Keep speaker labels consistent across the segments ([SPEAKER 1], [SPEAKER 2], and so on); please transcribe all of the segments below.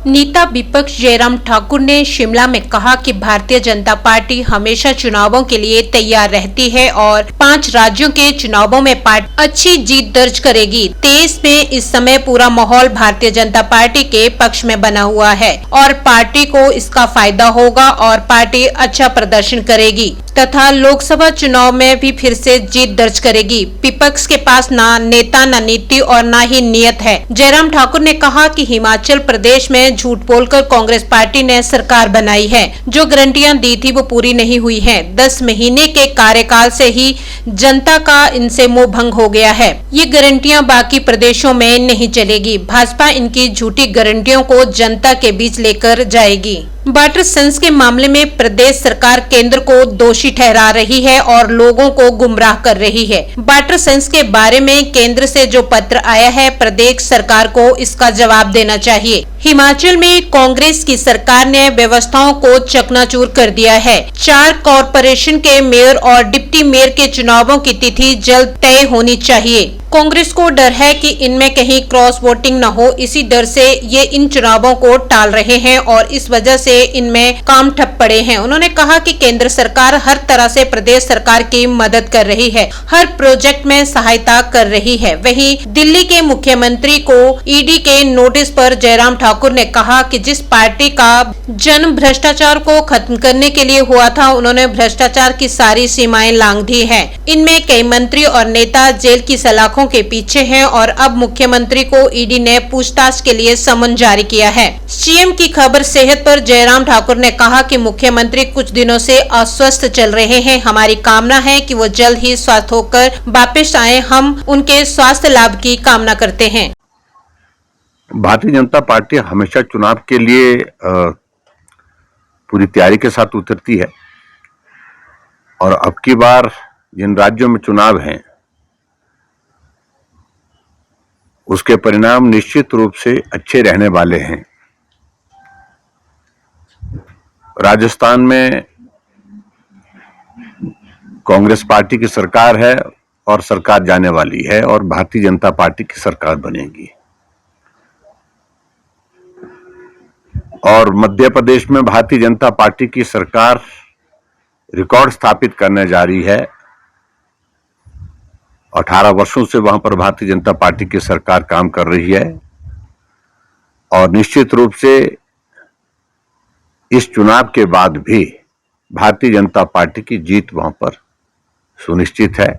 [SPEAKER 1] नेता विपक्ष जयराम ठाकुर ने शिमला में कहा कि भारतीय जनता पार्टी हमेशा चुनावों के लिए तैयार रहती है और 5 राज्यों के चुनावों में पार्टी अच्छी जीत दर्ज करेगी। देश में इस समय पूरा माहौल भारतीय जनता पार्टी के पक्ष में बना हुआ है और पार्टी को इसका फायदा होगा और पार्टी अच्छा प्रदर्शन करेगी तथा लोकसभा चुनाव में भी फिर से जीत दर्ज करेगी। विपक्ष के पास ना नेता, न नीति और न ही नियत है। जयराम ठाकुर ने कहा कि हिमाचल प्रदेश में झूठ बोलकर कांग्रेस पार्टी ने सरकार बनाई है। जो गारंटियां दी थी वो पूरी नहीं हुई हैं। 10 महीने के कार्यकाल से ही जनता का इनसे मोह भंग हो गया है। ये गारंटियां बाकी प्रदेशों में नहीं चलेगी। भाजपा इनकी झूठी गारंटियों को जनता के बीच लेकर जाएगी। वाटर सेंस के मामले में प्रदेश सरकार केंद्र को दोषी ठहरा रही है और लोगों को गुमराह कर रही है। वाटर सेंस के बारे में केंद्र से जो पत्र आया है, प्रदेश सरकार को इसका जवाब देना चाहिए। हिमाचल में कांग्रेस की सरकार ने व्यवस्थाओं को चकनाचूर कर दिया है। 4 कॉरपोरेशन के मेयर और डिप्टी मेयर के चुनावों की तिथि जल्द तय होनी चाहिए। कांग्रेस को डर है कि इनमें कहीं क्रॉस वोटिंग न हो, इसी डर से ये इन चुनावों को टाल रहे हैं और इस वजह से इनमें काम ठप पड़े हैं। उन्होंने कहा कि केंद्र सरकार हर तरह से प्रदेश सरकार की मदद कर रही है, हर प्रोजेक्ट में सहायता कर रही है। वहीं दिल्ली के मुख्यमंत्री को ईडी के नोटिस पर जयराम ठाकुर ने कहा कि जिस पार्टी का जन्म भ्रष्टाचार को खत्म करने के लिए हुआ था, उन्होंने भ्रष्टाचार की सारी सीमाएं लांघ दी है। इनमें कई मंत्री और नेता जेल की सलाखों के पीछे हैं और अब मुख्यमंत्री को ईडी ने पूछताछ के लिए समन जारी किया है। सीएम की खबर सेहत पर जयराम ठाकुर ने कहा कि मुख्यमंत्री कुछ दिनों से अस्वस्थ चल रहे हैं। हमारी कामना है कि वो जल्द ही स्वस्थ होकर वापस आए। हम उनके स्वास्थ्य लाभ की कामना करते हैं।
[SPEAKER 2] भारतीय जनता पार्टी हमेशा चुनाव के लिए पूरी तैयारी के साथ उतरती है और अब की बार जिन राज्यों में चुनाव हैं उसके परिणाम निश्चित रूप से अच्छे रहने वाले हैं। राजस्थान में कांग्रेस पार्टी की सरकार है और सरकार जाने वाली है और भारतीय जनता पार्टी की सरकार बनेगी। और मध्य प्रदेश में भारतीय जनता पार्टी की सरकार रिकॉर्ड स्थापित करने जा रही है। 18 वर्षों से वहां पर भारतीय जनता पार्टी की सरकार काम कर रही है और निश्चित रूप से इस चुनाव के बाद भी भारतीय जनता पार्टी की जीत वहां पर सुनिश्चित है।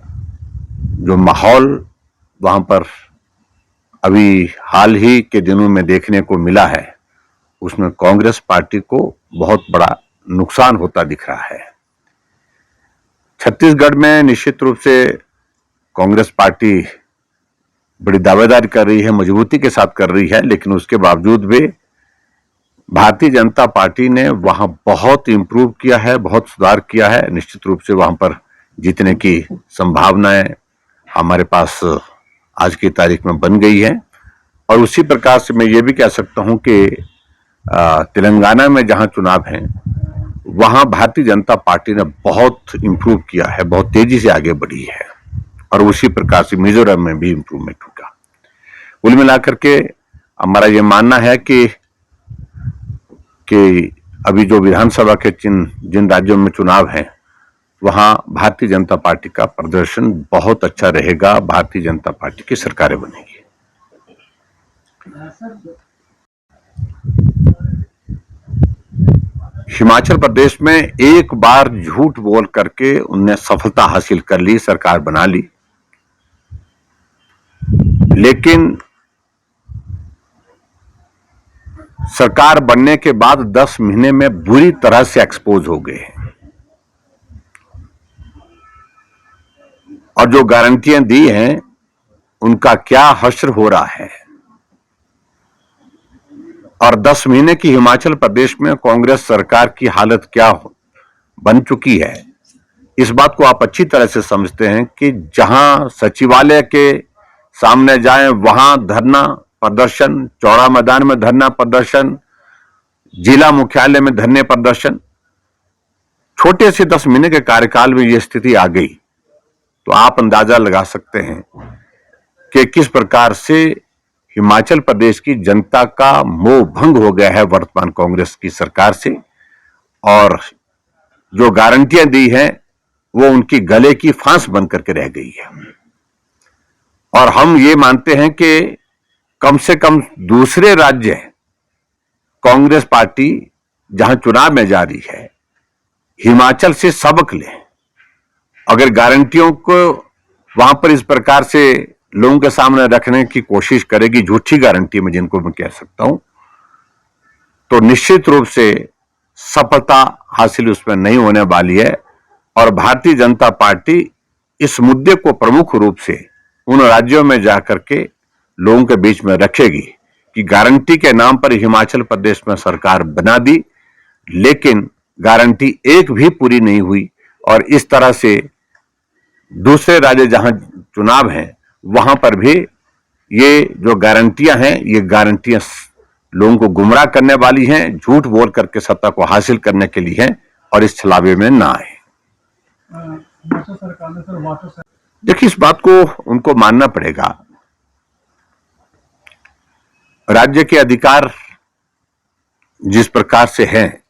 [SPEAKER 2] जो माहौल वहां पर अभी हाल ही के दिनों में देखने को मिला है, उसमें कांग्रेस पार्टी को बहुत बड़ा नुकसान होता दिख रहा है। छत्तीसगढ़ में निश्चित रूप से कांग्रेस पार्टी बड़ी दावेदारी कर रही है, मजबूती के साथ कर रही है, लेकिन उसके बावजूद भी भारतीय जनता पार्टी ने वहां बहुत इंप्रूव किया है, बहुत सुधार किया है। निश्चित रूप से वहां पर जीतने की संभावनाएं हमारे पास आज की तारीख में बन गई है। और उसी प्रकार से मैं ये भी कह सकता हूं कि तेलंगाना में जहां चुनाव हैं वहां भारतीय जनता पार्टी ने बहुत इंप्रूव किया है, बहुत तेजी से आगे बढ़ी है और उसी प्रकार से मिजोरम में भी इंप्रूवमेंट होगा। कुल मिलाकर के हमारा ये मानना है कि अभी जो विधानसभा के जिन राज्यों में चुनाव हैं वहां भारतीय जनता पार्टी का प्रदर्शन बहुत अच्छा रहेगा। भारतीय जनता पार्टी की सरकारें बनेगी। हिमाचल प्रदेश में एक बार झूठ बोल करके उनने सफलता हासिल कर ली, सरकार बना ली, लेकिन सरकार बनने के बाद 10 महीने में बुरी तरह से एक्सपोज हो गए हैं और जो गारंटियां दी हैं उनका क्या हश्र हो रहा है। और 10 महीने की हिमाचल प्रदेश में कांग्रेस सरकार की हालत क्या बन चुकी है, इस बात को आप अच्छी तरह से समझते हैं कि जहां सचिवालय के सामने जाएं वहां धरना प्रदर्शन, चौड़ा मैदान में धरना प्रदर्शन, जिला मुख्यालय में धरने प्रदर्शन, छोटे से 10 महीने के कार्यकाल में यह स्थिति आ गई तो आप अंदाजा लगा सकते हैं कि किस प्रकार से हिमाचल प्रदेश की जनता का मोह भंग हो गया है वर्तमान कांग्रेस की सरकार से, और जो गारंटियां दी हैं वो उनकी गले की फांस बन करके रह गई है। और हम ये मानते हैं कि कम से कम दूसरे राज्य कांग्रेस पार्टी जहां चुनाव में जा रही है, हिमाचल से सबक ले। अगर गारंटियों को वहां पर इस प्रकार से लोगों के सामने रखने की कोशिश करेगी, झूठी गारंटी में जिनको मैं कह सकता हूं, तो निश्चित रूप से सफलता हासिल उसमें नहीं होने वाली है। और भारतीय जनता पार्टी इस मुद्दे को प्रमुख रूप से उन राज्यों में जाकर के लोगों के बीच में रखेगी कि गारंटी के नाम पर हिमाचल प्रदेश में सरकार बना दी, लेकिन गारंटी एक भी पूरी नहीं हुई। और इस तरह से दूसरे राज्य जहां चुनाव हैं वहां पर भी ये जो गारंटियां हैं, ये गारंटियां लोगों को गुमराह करने वाली हैं, झूठ बोल करके सत्ता को हासिल करने के लिए हैं, और इस छलावे में ना आए। देखिए, इस बात को उनको मानना पड़ेगा। राज्य के अधिकार जिस प्रकार से हैं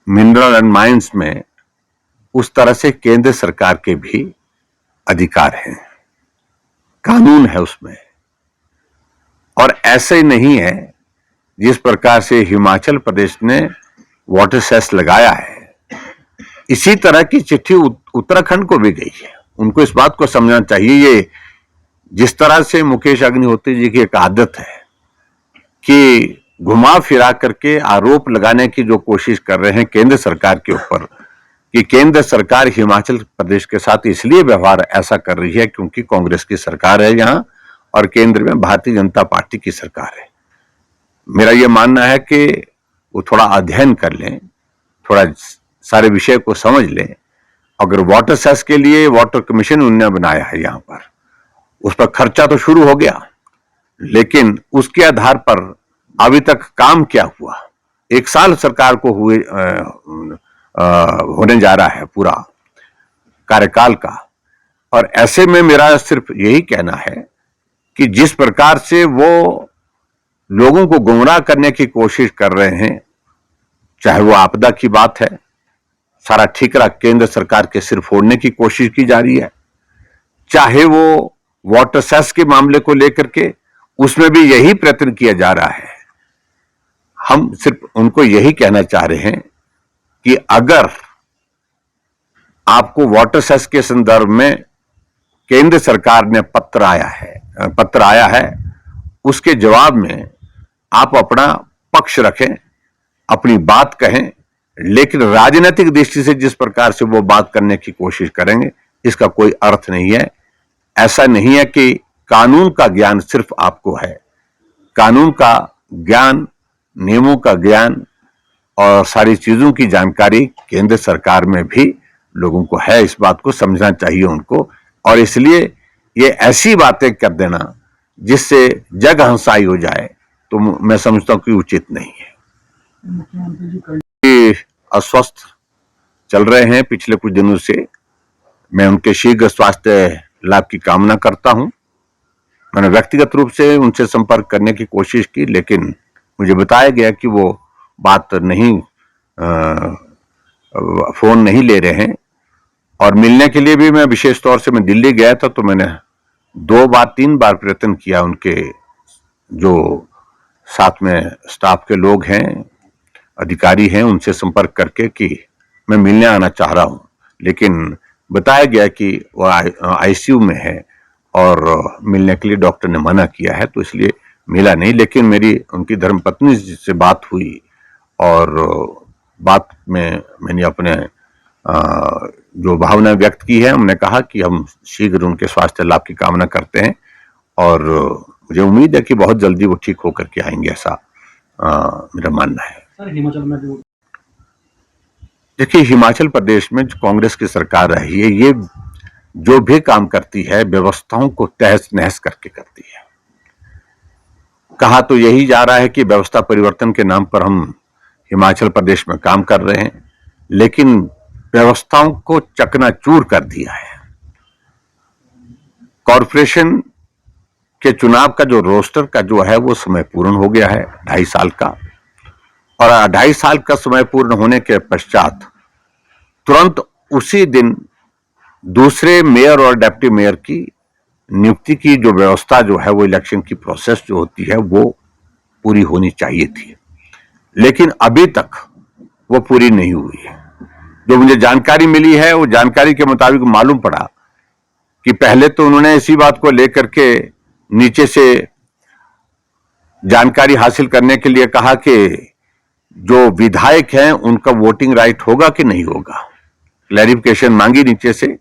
[SPEAKER 2] मिनरल एंड माइंस में, उस तरह से केंद्र सरकार के भी अधिकार हैं, कानून है उसमें। और ऐसे नहीं है जिस प्रकार से हिमाचल प्रदेश ने वाटर सेस लगाया है, इसी तरह की चिट्ठी उत्तराखंड को भी गई है। उनको इस बात को समझना चाहिए। ये जिस तरह से मुकेश अग्निहोत्री जी की एक आदत है कि घुमा फिरा करके आरोप लगाने की जो कोशिश कर रहे हैं केंद्र सरकार के ऊपर, कि केंद्र सरकार हिमाचल प्रदेश के साथ इसलिए व्यवहार ऐसा कर रही है क्योंकि कांग्रेस की सरकार है यहां और केंद्र में भारतीय जनता पार्टी की सरकार है। मेरा यह मानना है कि वो थोड़ा अध्ययन कर लें, थोड़ा सारे विषय को समझ लें। अगर वाटर सेस के लिए वाटर कमीशन उन्होंने बनाया है यहां पर, उस पर खर्चा तो शुरू हो गया, लेकिन उसके आधार पर अभी तक काम क्या हुआ? 1 साल सरकार को होने जा रहा है पूरा कार्यकाल का। और ऐसे में मेरा सिर्फ यही कहना है कि जिस प्रकार से वो लोगों को गुमराह करने की कोशिश कर रहे हैं, चाहे वो आपदा की बात है, सारा ठीकरा केंद्र सरकार के सिर फोड़ने की कोशिश की जा रही है, चाहे वो वाटर सेस के मामले को लेकर के उसमें भी यही प्रयत्न किया जा रहा है। हम सिर्फ उनको यही कहना चाह रहे हैं कि अगर आपको वाटर सेस के संदर्भ में केंद्र सरकार ने पत्र आया है, उसके जवाब में आप अपना पक्ष रखें, अपनी बात कहें, लेकिन राजनीतिक दृष्टि से जिस प्रकार से वो बात करने की कोशिश करेंगे, इसका कोई अर्थ नहीं है। ऐसा नहीं है कि कानून का ज्ञान सिर्फ आपको है। कानून का ज्ञान, नियमों का ज्ञान और सारी चीजों की जानकारी केंद्र सरकार में भी लोगों को है। इस बात को समझना चाहिए उनको। और इसलिए ये ऐसी बातें कर देना जिससे जग हंसाई हो जाए, तो मैं समझता हूं कि उचित नहीं है। अस्वस्थ चल रहे हैं पिछले कुछ दिनों से। मैं उनके शीघ्र स्वास्थ्य लाभ की कामना करता हूं। मैंने व्यक्तिगत रूप से उनसे संपर्क करने की कोशिश की, लेकिन मुझे बताया गया कि वो बात नहीं, फोन नहीं ले रहे हैं। और मिलने के लिए भी मैं विशेष तौर से मैं दिल्ली गया था, तो मैंने 2-3 बार प्रयत्न किया उनके जो साथ में स्टाफ के लोग हैं, अधिकारी हैं, उनसे संपर्क करके कि मैं मिलने आना चाह रहा हूं, लेकिन बताया गया कि वो आईसीयू में है और मिलने के लिए डॉक्टर ने मना किया है, तो इसलिए मिला नहीं। लेकिन मेरी उनकी धर्मपत्नी से बात हुई और बात में मैंने अपने जो भावना व्यक्त की है, हमने कहा कि हम शीघ्र उनके स्वास्थ्य लाभ की कामना करते हैं और मुझे उम्मीद है कि बहुत जल्दी वो ठीक होकर के आएंगे, ऐसा मेरा मानना है।
[SPEAKER 3] सर, हिमाचल में भी
[SPEAKER 2] देखिए, हिमाचल प्रदेश में जो कांग्रेस की सरकार रही है, ये जो भी काम करती है व्यवस्थाओं को तहस नहस करके करती है। कहा तो यही जा रहा है कि व्यवस्था परिवर्तन के नाम पर हम हिमाचल प्रदेश में काम कर रहे हैं, लेकिन व्यवस्थाओं को चकनाचूर कर दिया है। कॉरपोरेशन कि चुनाव का जो रोस्टर का जो है वो समय पूर्ण हो गया है 2.5 साल का, और 2.5 साल का समय पूर्ण होने के पश्चात तुरंत उसी दिन दूसरे मेयर और डिप्टी मेयर की नियुक्ति की जो व्यवस्था जो है वो इलेक्शन की प्रोसेस जो होती है वो पूरी होनी चाहिए थी, लेकिन अभी तक वो पूरी नहीं हुई है। जो मुझे जानकारी मिली है वो जानकारी के मुताबिक मालूम पड़ा कि पहले तो उन्होंने इसी बात को लेकर के नीचे से जानकारी हासिल करने के लिए कहा कि जो विधायक हैं उनका वोटिंग राइट होगा कि नहीं होगा, क्लैरिफिकेशन मांगी नीचे से,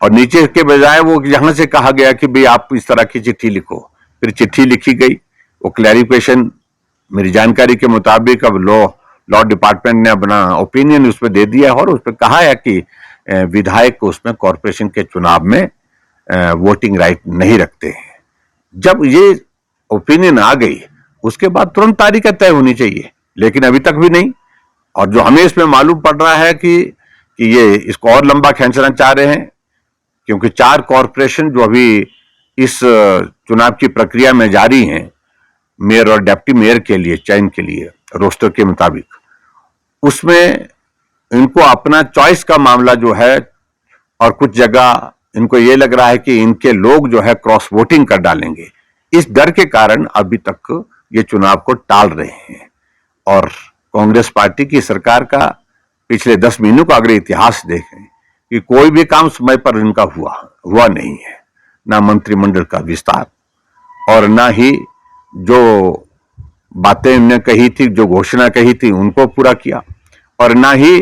[SPEAKER 2] और नीचे के बजाय वो यहां से कहा गया कि भाई आप इस तरह की चिट्ठी लिखो। फिर चिट्ठी लिखी गई, वो क्लैरिफिकेशन मेरी जानकारी के मुताबिक अब लॉ डिपार्टमेंट ने अपना ओपिनियन उसमें दे दिया है और उसमें कहा है कि विधायक को उसमें कॉरपोरेशन के चुनाव में वोटिंग राइट नहीं रखते हैं। जब ये ओपिनियन आ गई उसके बाद तुरंत तारीख तय होनी चाहिए, लेकिन अभी तक भी नहीं। और जो हमें इसमें मालूम पड़ रहा है कि ये इसको और लंबा खींचना चाह रहे हैं, क्योंकि 4 कॉरपोरेशन जो अभी इस चुनाव की प्रक्रिया में जारी हैं मेयर और डिप्टी मेयर के लिए चयन के लिए रोस्टर के मुताबिक, उसमें इनको अपना चॉइस का मामला जो है, और कुछ जगह इनको ये लग रहा है कि इनके लोग जो है क्रॉस वोटिंग कर डालेंगे। इस डर के कारण अभी तक ये चुनाव को टाल रहे हैं। और कांग्रेस पार्टी की सरकार का पिछले 10 महीनों का अगर इतिहास देखें कि कोई भी काम समय पर इनका हुआ नहीं है, ना मंत्रिमंडल का विस्तार और ना ही जो बातें इन्होंने कही थी, जो घोषणा कही थी उनको पूरा किया, और ना ही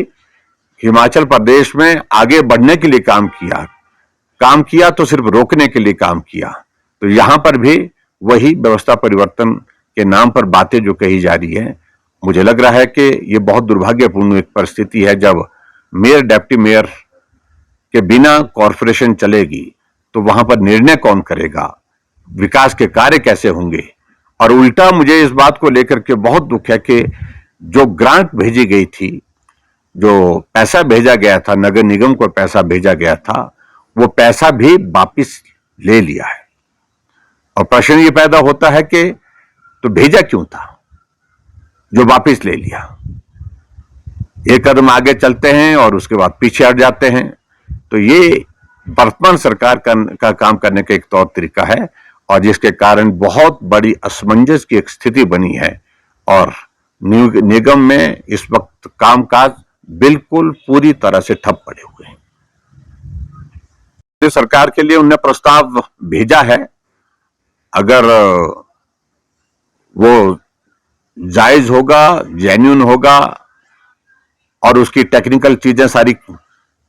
[SPEAKER 2] हिमाचल प्रदेश में आगे बढ़ने के लिए काम किया तो सिर्फ रोकने के लिए काम किया। तो यहां पर भी वही व्यवस्था परिवर्तन के नाम पर बातें जो कही जा रही है, मुझे लग रहा है कि ये बहुत दुर्भाग्यपूर्ण एक परिस्थिति है। जब मेयर डिप्टी मेयर के बिना कॉरपोरेशन चलेगी तो वहां पर निर्णय कौन करेगा, विकास के कार्य कैसे होंगे। और उल्टा मुझे इस बात को लेकर के बहुत दुख है कि जो ग्रांट भेजी गई थी, जो पैसा भेजा गया था, नगर निगम को पैसा भेजा गया था, वो पैसा भी वापिस ले लिया है। और प्रश्न ये पैदा होता है कि तो भेजा क्यों था जो वापिस ले लिया। एक कदम आगे चलते हैं और उसके बाद पीछे हट जाते हैं। तो ये वर्तमान सरकार का काम करने का एक तौर तरीका है, और जिसके कारण बहुत बड़ी असमंजस की एक स्थिति बनी है। और निगम में इस वक्त कामकाज बिल्कुल पूरी तरह से ठप पड़े हुए हैं। सरकार के लिए उन्होंने प्रस्ताव भेजा है, अगर वो जायज होगा, जेन्युइन होगा और उसकी टेक्निकल चीजें सारी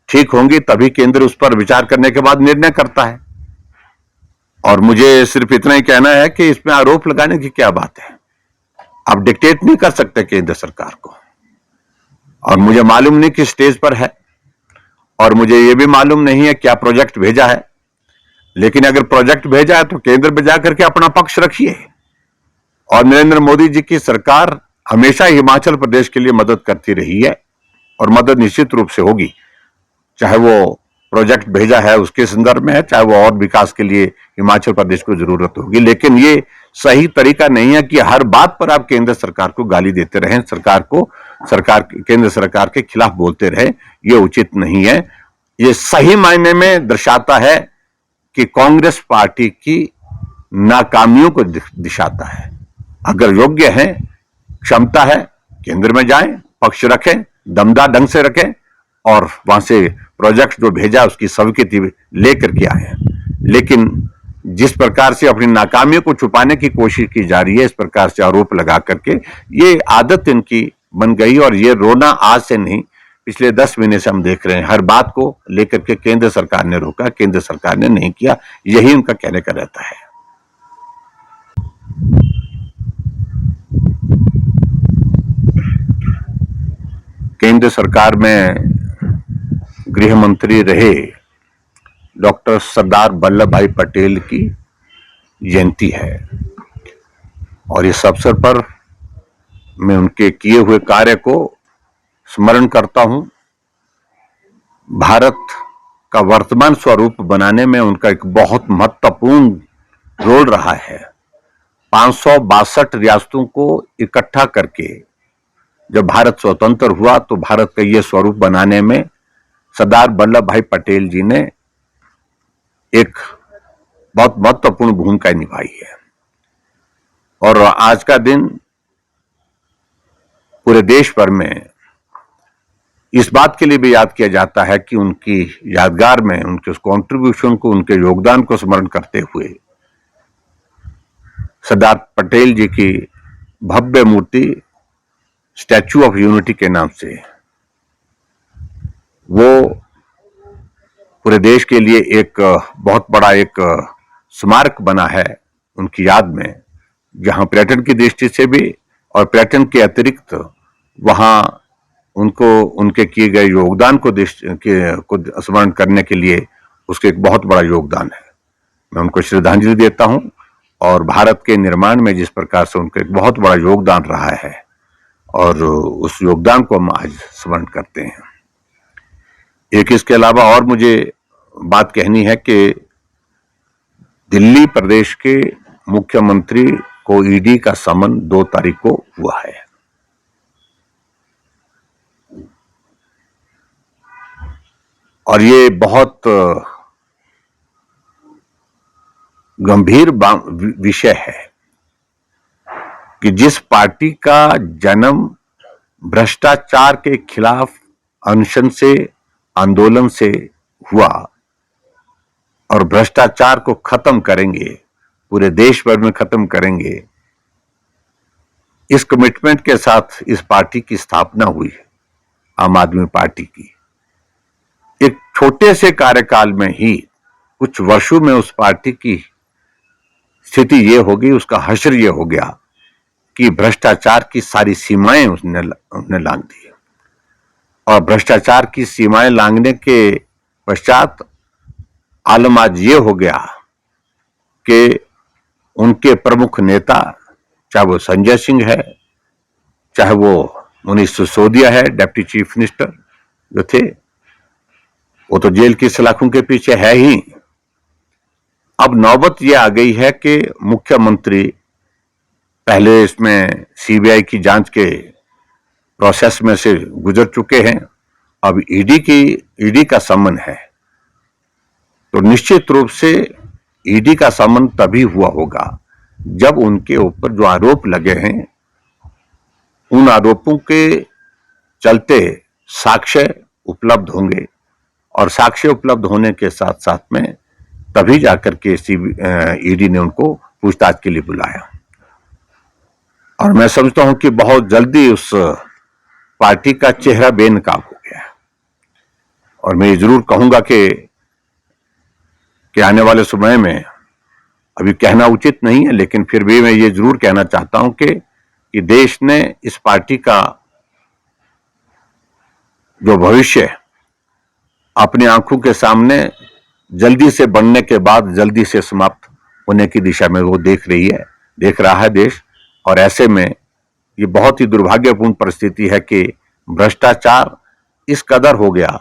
[SPEAKER 2] ठीक होंगी, तभी केंद्र उस पर विचार करने के बाद निर्णय करता है। और मुझे सिर्फ इतना ही कहना है कि इसमें आरोप लगाने की क्या बात है। आप डिक्टेट नहीं कर सकते केंद्र सरकार को, और मुझे मालूम नहीं किस स्टेज पर है, और मुझे यह भी मालूम नहीं है क्या प्रोजेक्ट भेजा है। लेकिन अगर प्रोजेक्ट भेजा है तो केंद्र में जाकर के अपना पक्ष रखिए। और नरेंद्र मोदी जी की सरकार हमेशा हिमाचल प्रदेश के लिए मदद करती रही है, और मदद निश्चित रूप से होगी, चाहे वो प्रोजेक्ट भेजा है उसके संदर्भ में है, चाहे वो और विकास के लिए हिमाचल प्रदेश को जरूरत होगी। लेकिन ये सही तरीका नहीं है कि हर बात पर आप केंद्र सरकार को गाली देते रहें, केंद्र सरकार के खिलाफ बोलते रहें। ये उचित नहीं है। ये सही मायने में दर्शाता है कि कांग्रेस पार्टी की नाकामियों को दिखाता है। अगर योग्य है, क्षमता है, केंद्र में जाएं, पक्ष रखें, दमदार ढंग से रखें, और वहां से प्रोजेक्ट जो भेजा उसकी स्वीकृति लेकर के आए। लेकिन जिस प्रकार से अपनी नाकामियों को छुपाने की कोशिश की जा रही है, इस प्रकार से आरोप लगा करके, ये आदत इनकी बन गई। और ये रोना आज से नहीं, पिछले 10 महीने से हम देख रहे हैं। हर बात को लेकर के केंद्र सरकार ने रोका, केंद्र सरकार ने नहीं किया, यही उनका कहने का रहता है। केंद्र सरकार में गृह मंत्री रहे डॉक्टर सरदार वल्लभ भाई पटेल की जयंती है, और इस अवसर पर मैं उनके किए हुए कार्य को स्मरण करता हूं। भारत का वर्तमान स्वरूप बनाने में उनका एक बहुत महत्वपूर्ण रोल रहा है। 562 रियासतों को इकट्ठा करके जब भारत स्वतंत्र हुआ तो भारत का ये स्वरूप बनाने में सरदार वल्लभ भाई पटेल जी ने एक बहुत महत्वपूर्ण भूमिका निभाई है। और आज का दिन पूरे देश भर में इस बात के लिए भी याद किया जाता है कि उनकी यादगार में उनके उस कॉन्ट्रीब्यूशन को, उनके योगदान को स्मरण करते हुए सरदार पटेल जी की भव्य मूर्ति स्टैच्यू ऑफ यूनिटी के नाम से वो पूरे देश के लिए एक बहुत बड़ा एक स्मारक बना है उनकी याद में, जहां पर्यटन की दृष्टि से भी और पर्यटन के अतिरिक्त वहां उनको उनके किए गए योगदान को स्मरण करने के लिए उसके एक बहुत बड़ा योगदान है। मैं उनको श्रद्धांजलि देता हूं और भारत के निर्माण में जिस प्रकार से उनका एक बहुत बड़ा योगदान रहा है और उस योगदान को हम आज स्मरण करते हैं। एक इसके अलावा और मुझे बात कहनी है कि दिल्ली प्रदेश के मुख्यमंत्री को ईडी का समन 2 तारीख को हुआ है। और ये बहुत गंभीर विषय है कि जिस पार्टी का जन्म भ्रष्टाचार के खिलाफ अनशन से, आंदोलन से हुआ और भ्रष्टाचार को खत्म करेंगे, पूरे देश भर में खत्म करेंगे, इस कमिटमेंट के साथ इस पार्टी की स्थापना हुई है, आम आदमी पार्टी की। एक छोटे से कार्यकाल में ही कुछ वर्षों में उस पार्टी की स्थिति ये हो गई, उसका हश्र ये हो गया कि भ्रष्टाचार की सारी सीमाएं उसने लांघ दी। और भ्रष्टाचार की सीमाएं लांघने के पश्चात आलम आज ये हो गया कि उनके प्रमुख नेता, चाहे वो संजय सिंह है, चाहे वो मनीष सिसोदिया है, डिप्टी चीफ मिनिस्टर जो थे, वो तो जेल की सलाखों के पीछे है ही। अब नौबत ये आ गई है कि मुख्यमंत्री पहले इसमें सीबीआई की जांच के प्रोसेस में से गुजर चुके हैं, अब ईडी का समन है। तो निश्चित रूप से ईडी का समन तभी हुआ होगा जब उनके ऊपर जो आरोप लगे हैं उन आरोपों के चलते साक्ष्य उपलब्ध होंगे और साक्ष्य उपलब्ध होने के साथ साथ में तभी जाकर के ईडी ने उनको पूछताछ के लिए बुलाया। और मैं समझता हूं कि बहुत जल्दी उस पार्टी का चेहरा बेनकाब हो गया। और मैं ये जरूर कहूंगा कि आने वाले समय में, अभी कहना उचित नहीं है लेकिन फिर भी मैं ये जरूर कहना चाहता हूं कि देश ने इस पार्टी का जो भविष्य अपनी आंखों के सामने जल्दी से बनने के बाद जल्दी से समाप्त होने की दिशा में वो देख रहा है देश। और ऐसे में ये बहुत ही दुर्भाग्यपूर्ण परिस्थिति है कि भ्रष्टाचार इस कदर हो गया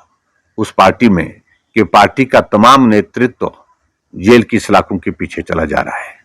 [SPEAKER 2] उस पार्टी में कि पार्टी का तमाम नेतृत्व जेल की सलाखों के पीछे चला जा रहा है।